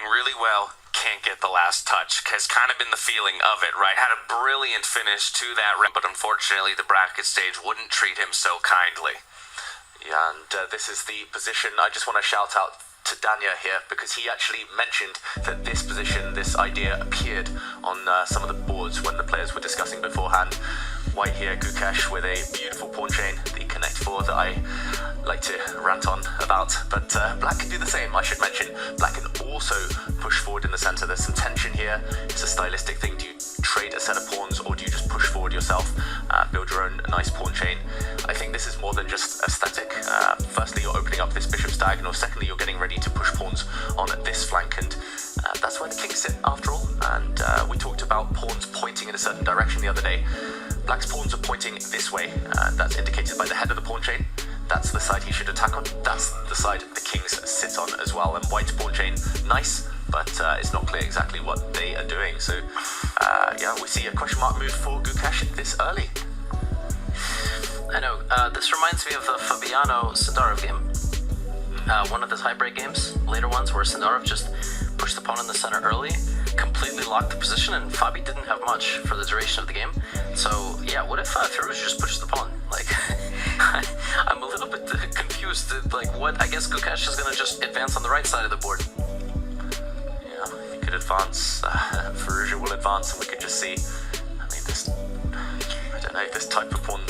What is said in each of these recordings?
really well, can't get the last touch. Has kind of been the feeling of it, right? Had a brilliant finish to that round, but unfortunately the bracket stage wouldn't treat him so kindly. Yeah, and this is the position. I just want to shout out to Danya here, because he actually mentioned that this position, this idea appeared on some of the boards when the players were discussing beforehand. White here, Gukesh with a beautiful pawn chain, the connect 4 that I like to rant on about, but Black can do the same. I should mention, Black can also push forward in the center. There's some tension here. It's a stylistic thing. Do you trade a set of pawns, or do you just push forward yourself, build your own nice pawn chain? I think this is more than just aesthetic. Firstly, you're opening up this bishop's diagonal. Secondly, you're getting ready to push pawns on this flank, and that's where the kings sit after all. And we talked about pawns pointing in a certain direction the other day. Black's pawns are pointing this way. That's indicated by the head of the pawn chain. That's the side he should attack on. That's the side the kings sit on as well. And White's pawn chain, nice, but it's not clear exactly what they are doing. So yeah, we see a question mark move for Gukesh this early. I know, this reminds me of the Fabiano Sindarov game. One of the tiebreak games, later ones, where Sindarov just pushed the pawn in the center early, completely locked the position, and Fabi didn't have much for the duration of the game. So yeah, what if Firouzja just pushed the pawn? Like, I'm a little bit confused. Like, what? I guess Gukesh is gonna just advance on the right side of the board. Yeah, he could advance. Firouzja will advance, and we could just see. I mean, this. I don't know. This type of pawn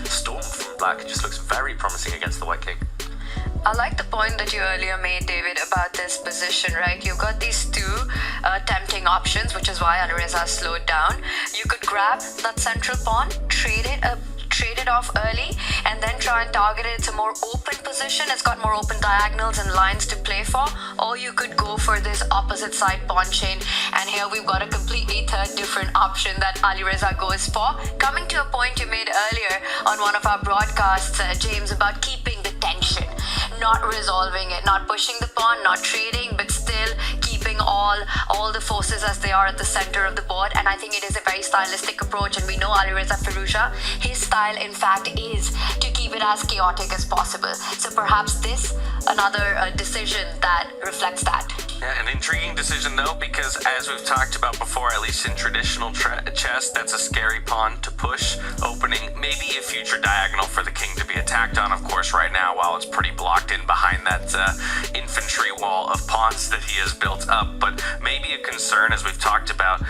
storm from Black just looks very promising against the White King. I like the point that you earlier made, David, about this position, right? You've got these two tempting options, which is why Alireza slowed down. You could grab that central pawn, trade it off early, and then try and target it. It's a more open position. It's got more open diagonals and lines to play for. Or you could go for this opposite side pawn chain. And here we've got a completely third different option that Alireza goes for. Coming to a point you made earlier on one of our broadcasts, James, about keeping the tension, not resolving it, not pushing the pawn, not trading, but still keeping all the forces as they are at the center of the board. And I think it is a very stylistic approach, and we know Alireza Firouzja, his style in fact is to keep it as chaotic as possible. So perhaps this another decision that reflects that. Yeah, an intriguing decision though, because as we've talked about before, at least in traditional chess, that's a scary pawn to push, opening maybe a future diagonal for the king to be attacked on. Of course, right now, while it's pretty blocked in behind that infantry wall of pawns that he has built up, but maybe a concern, as we've talked about,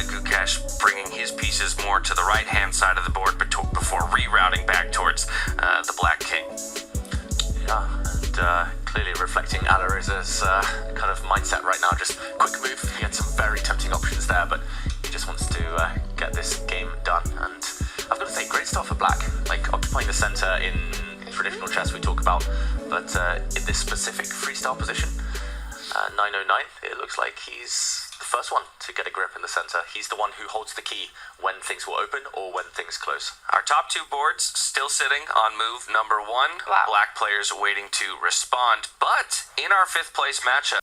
Gukesh bringing his pieces more to the right-hand side of the board before rerouting back towards the Black King. Yeah, and clearly reflecting Alireza's kind of mindset right now. Just quick move. He had some very tempting options there, but he just wants to get this game done. And I've got to say, great start for Black. Like, occupying the center in traditional chess we talk about, but in this specific freestyle position, 909, it looks like he's the first one to get a grip in the center. He's the one who holds the key when things will open or when things close. Our top two boards still sitting on move number 1. Wow. Black players waiting to respond, but in our 5th place matchup,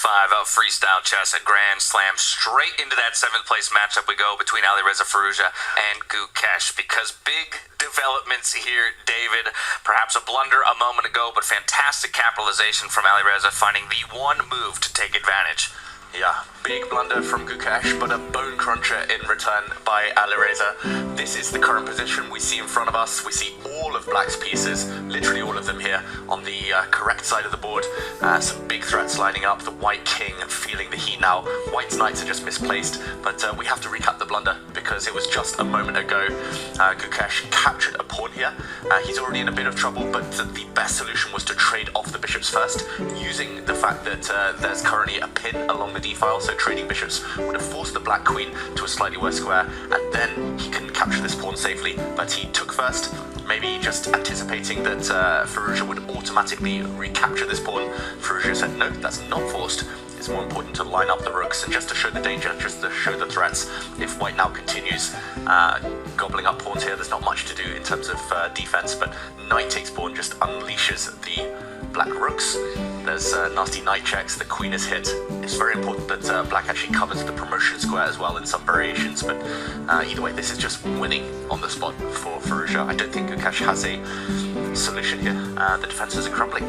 5 of Freestyle Chess at Grand Slam. Straight into that 7th place matchup we go between Alireza Firouzja and Gukesh, because big developments here, David. Perhaps a blunder a moment ago, but fantastic capitalization from Alireza, finding the one move to take advantage. Yeah, big blunder from Gukesh, but a bone cruncher in return by Alireza. This is the current position we see in front of us. We see all of Black's pieces, literally all of them here, on the correct side of the board. Some big threats lining up. The White King feeling the heat now. White's Knights are just misplaced, but we have to recap the blunder because it was just a moment ago. Gukesh captured a pawn here. He's already in a bit of trouble, but the best solution was to trade off the bishops first, using the fact that there's currently a pin along the d-file, so trading bishops would have forced the black queen to a slightly worse square, and then he can capture this pawn safely. But he took first, maybe just anticipating that Firouzja would automatically recapture this pawn. Firouzja said, no, that's not forced. It's more important to line up the rooks and just to show the danger, just to show the threats. If White now continues gobbling up pawns here, there's not much to do in terms of defense, but Knight takes pawn just unleashes the black rooks. There's nasty knight checks, the queen is hit. It's very important that black actually covers the promotion square as well in some variations, but either way, this is just winning on the spot for Firouzja. I don't think Gukesh has a solution here. The defenses are crumbling.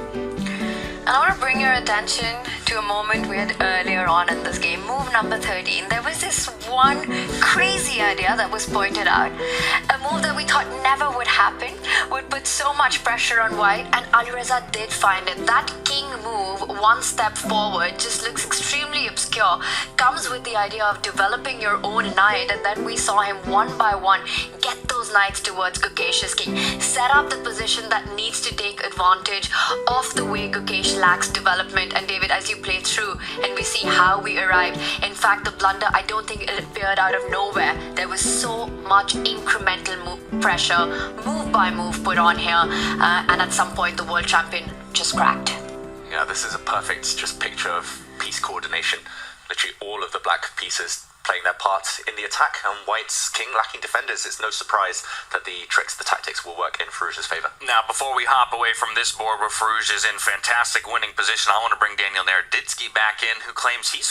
I want to bring your attention to a moment we had earlier on in this game, move number 13. There was this one crazy idea that was pointed out, a move that we thought never would happen, would put so much pressure on White, and Alireza did find it. That king move, one step forward, just looks extremely obscure, comes with the idea of developing your own knight, and then we saw him one by one get those knights towards Gukesh's king, set up the position that needs to take advantage of the way Gukesh lacks development. And David, as you play through and we see how we arrived, in fact the blunder, I don't think it appeared out of nowhere. There was so much incremental pressure, move by move put on here, and at some point the world champion just cracked. Yeah, this is a perfect just picture of piece coordination. Literally all of the black pieces playing their part in the attack, and White's king lacking defenders. It's no surprise that the tricks, the tactics will work in Firouzja's favor. Now, before we hop away from this board where Firouzja is in fantastic winning position, I want to bring Daniel Naroditsky back in, who claims he's